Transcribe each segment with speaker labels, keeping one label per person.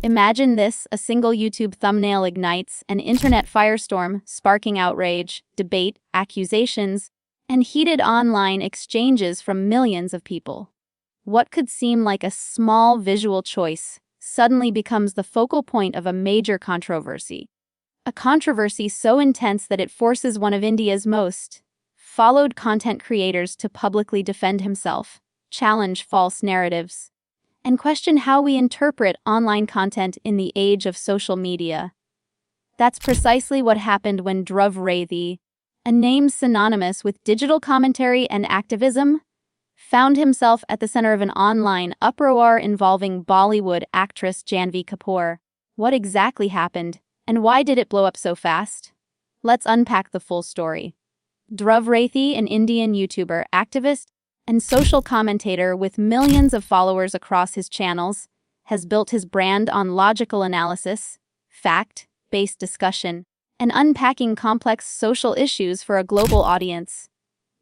Speaker 1: Imagine this, a single YouTube thumbnail ignites an internet firestorm, sparking outrage, debate, accusations, and heated online exchanges from millions of people. What could seem like a small visual choice suddenly becomes the focal point of a major controversy. A controversy so intense that it forces one of India's most followed content creators to publicly defend himself, challenge false narratives, and question how we interpret online content in the age of social media. That's precisely what happened when Dhruv Rathee, a name synonymous with digital commentary and activism, found himself at the center of an online uproar involving Bollywood actress Janhvi Kapoor. What exactly happened, and why did it blow up so fast? Let's unpack the full story. Dhruv Rathee, an Indian YouTuber, activist, and social commentator with millions of followers across his channels, has built his brand on logical analysis, fact-based discussion, and unpacking complex social issues for a global audience.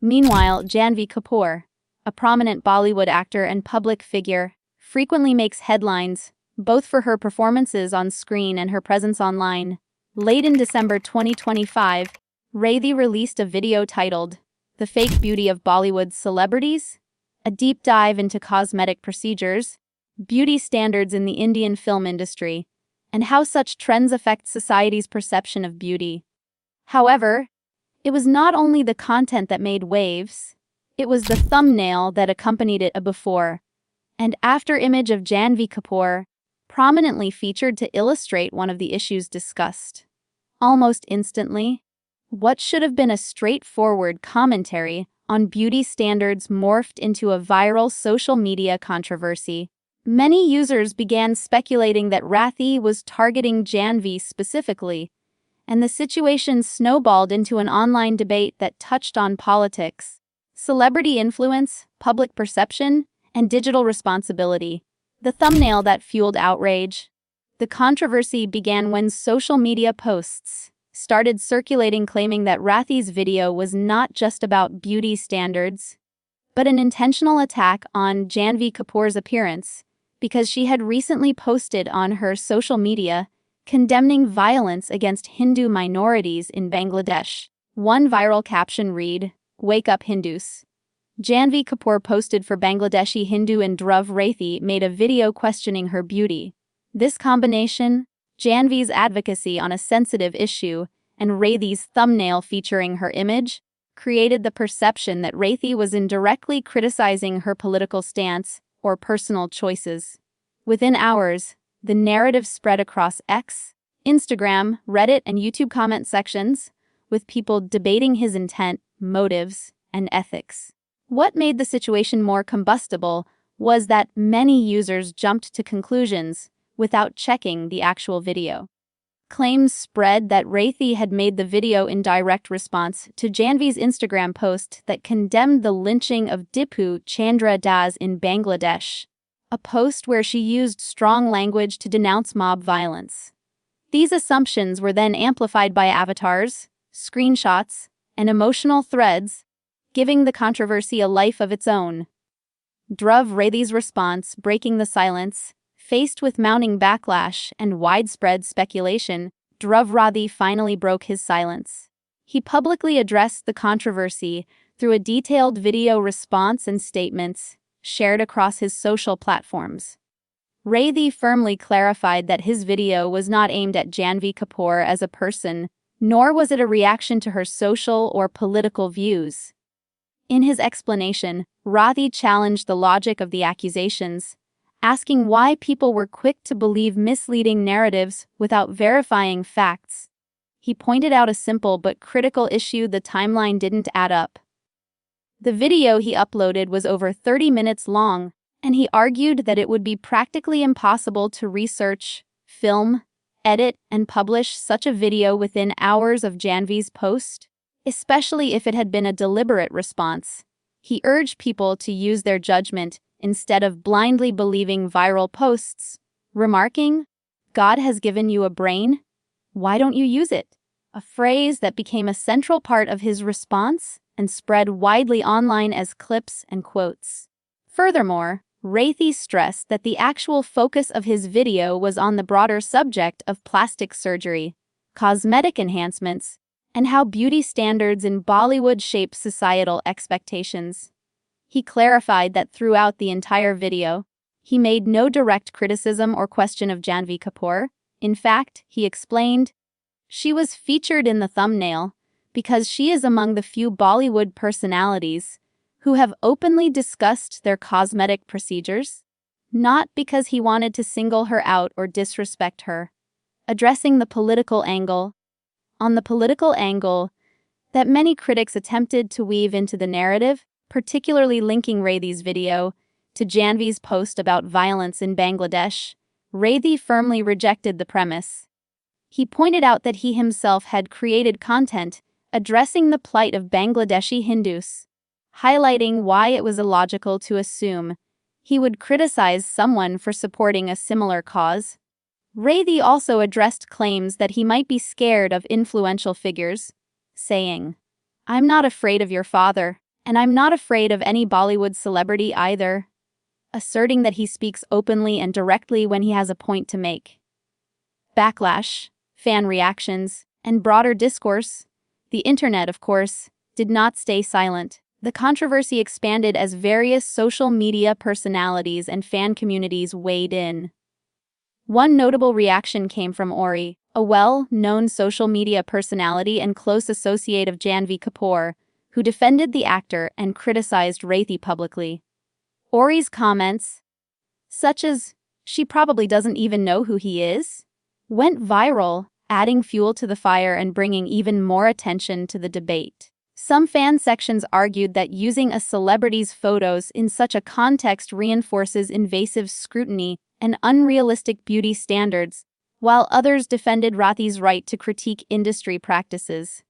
Speaker 1: Meanwhile, Janhvi Kapoor, a prominent Bollywood actor and public figure, frequently makes headlines, both for her performances on screen and her presence online. Late in December 2025, Rathee released a video titled "The Fake Beauty of Bollywood Celebrities," a deep dive into cosmetic procedures, beauty standards in the Indian film industry, and how such trends affect society's perception of beauty. However, it was not only the content that made waves, it was the thumbnail that accompanied it, a before and after image of Janhvi Kapoor, prominently featured to illustrate one of the issues discussed. Almost instantly, what should have been a straightforward commentary on beauty standards morphed into a viral social media controversy. Many users began speculating that Rathee was targeting Janhvi specifically, and the situation snowballed into an online debate that touched on politics, celebrity influence, public perception, and digital responsibility. The thumbnail that fueled outrage. The controversy began when social media posts started circulating claiming that Rathee's video was not just about beauty standards, but an intentional attack on Janhvi Kapoor's appearance, because she had recently posted on her social media condemning violence against Hindu minorities in Bangladesh. One viral caption read, "Wake up Hindus." Janhvi Kapoor posted for Bangladeshi Hindu, and Dhruv Rathee made a video questioning her beauty. This combination, Janhvi's advocacy on a sensitive issue and Rathee's thumbnail featuring her image, created the perception that Rathee was indirectly criticizing her political stance or personal choices. Within hours, the narrative spread across X, Instagram, Reddit, and YouTube comment sections, with people debating his intent, motives, and ethics. What made the situation more combustible was that many users jumped to conclusions without checking the actual video. Claims spread that Rathee had made the video in direct response to Janhvi's Instagram post that condemned the lynching of Dipu Chandra Das in Bangladesh, a post where she used strong language to denounce mob violence. These assumptions were then amplified by avatars, screenshots, and emotional threads, giving the controversy a life of its own. Dhruv Rathee's response, breaking the silence. Faced with mounting backlash and widespread speculation, Dhruv Rathee finally broke his silence. He publicly addressed the controversy through a detailed video response and statements shared across his social platforms. Rathee firmly clarified that his video was not aimed at Janhvi Kapoor as a person, nor was it a reaction to her social or political views. In his explanation, Rathee challenged the logic of the accusations, asking why people were quick to believe misleading narratives without verifying facts. He pointed out a simple but critical issue: the timeline didn't add up. The video he uploaded was over 30 minutes long, and he argued that it would be practically impossible to research, film, edit, and publish such a video within hours of Janhvi's post, especially if it had been a deliberate response. He urged people to use their judgment instead of blindly believing viral posts, remarking, "God has given you a brain, why don't you use it?" A phrase that became a central part of his response and spread widely online as clips and quotes. Furthermore, Rathee stressed that the actual focus of his video was on the broader subject of plastic surgery, cosmetic enhancements, and how beauty standards in Bollywood shape societal expectations. He clarified that throughout the entire video, he made no direct criticism or question of Janhvi Kapoor. In fact, he explained, she was featured in the thumbnail because she is among the few Bollywood personalities who have openly discussed their cosmetic procedures, not because he wanted to single her out or disrespect her. Addressing the political angle, on the political angle that many critics attempted to weave into the narrative, particularly linking Rathee's video to Janhvi's post about violence in Bangladesh, Rathee firmly rejected the premise. He pointed out that he himself had created content addressing the plight of Bangladeshi Hindus, highlighting why it was illogical to assume he would criticize someone for supporting a similar cause. Rathee also addressed claims that he might be scared of influential figures, saying, "I'm not afraid of your father, and I'm not afraid of any Bollywood celebrity either," asserting that he speaks openly and directly when he has a point to make. Backlash, fan reactions, and broader discourse. The internet, of course, did not stay silent. The controversy expanded as various social media personalities and fan communities weighed in. One notable reaction came from Ori, a well-known social media personality and close associate of Janhvi Kapoor, who defended the actor and criticized Rathee publicly. Ori's comments, such as, "She probably doesn't even know who he is," went viral, adding fuel to the fire and bringing even more attention to the debate. Some fan sections argued that using a celebrity's photos in such a context reinforces invasive scrutiny and unrealistic beauty standards, while others defended Rathee's right to critique industry practices.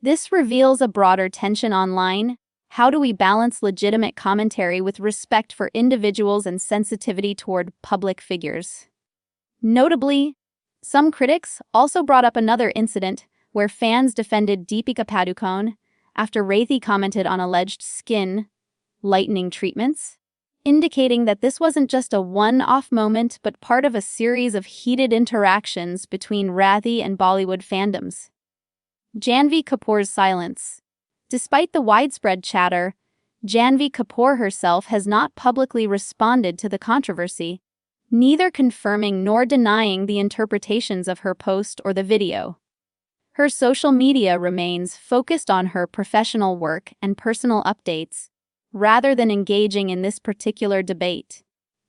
Speaker 1: This reveals a broader tension online. How do we balance legitimate commentary with respect for individuals and sensitivity toward public figures? Notably, some critics also brought up another incident where fans defended Deepika Padukone after Rathee commented on alleged skin lightening treatments, indicating that this wasn't just a one-off moment but part of a series of heated interactions between Rathee and Bollywood fandoms. Janhvi Kapoor's silence. Despite the widespread chatter, Janhvi Kapoor herself has not publicly responded to the controversy, neither confirming nor denying the interpretations of her post or the video. Her social media remains focused on her professional work and personal updates, rather than engaging in this particular debate.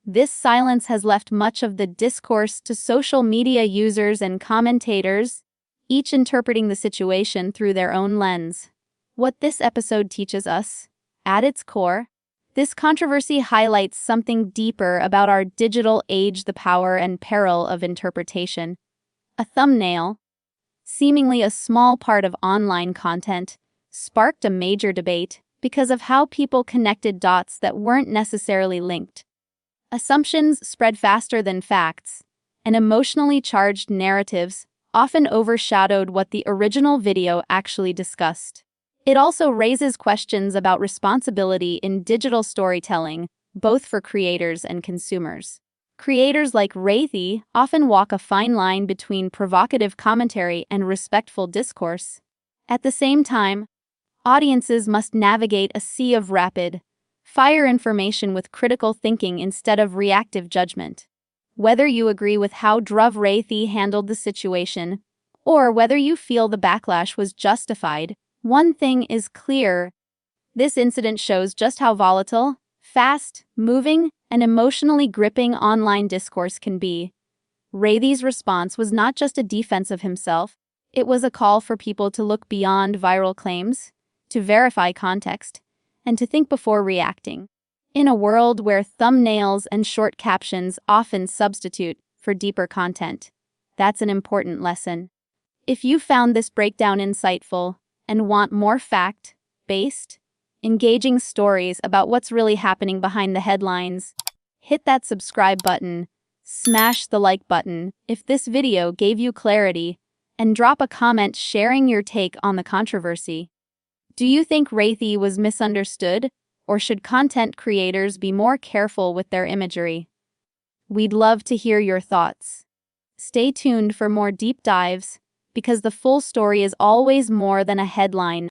Speaker 1: This silence has left much of the discourse to social media users and commentators, each interpreting the situation through their own lens. What this episode teaches us, at its core, this controversy highlights something deeper about our digital age: the power and peril of interpretation. A thumbnail, seemingly a small part of online content, sparked a major debate because of how people connected dots that weren't necessarily linked. Assumptions spread faster than facts, and emotionally charged narratives often overshadowed what the original video actually discussed. It also raises questions about responsibility in digital storytelling, both for creators and consumers. Creators like Rathee often walk a fine line between provocative commentary and respectful discourse. At the same time, audiences must navigate a sea of rapid-fire information with critical thinking instead of reactive judgment. Whether you agree with how Dhruv Rathee handled the situation, or whether you feel the backlash was justified, one thing is clear: this incident shows just how volatile, fast-moving, and emotionally gripping online discourse can be. Rathee's response was not just a defense of himself, it was a call for people to look beyond viral claims, to verify context, and to think before reacting. In a world where thumbnails and short captions often substitute for deeper content, that's an important lesson. If you found this breakdown insightful and want more fact-based, engaging stories about what's really happening behind the headlines, hit that subscribe button, smash the like button if this video gave you clarity, and drop a comment sharing your take on the controversy. Do you think Rathee was misunderstood, Or should content creators be more careful with their imagery? We'd love to hear your thoughts. Stay tuned for more deep dives, because the full story is always more than a headline.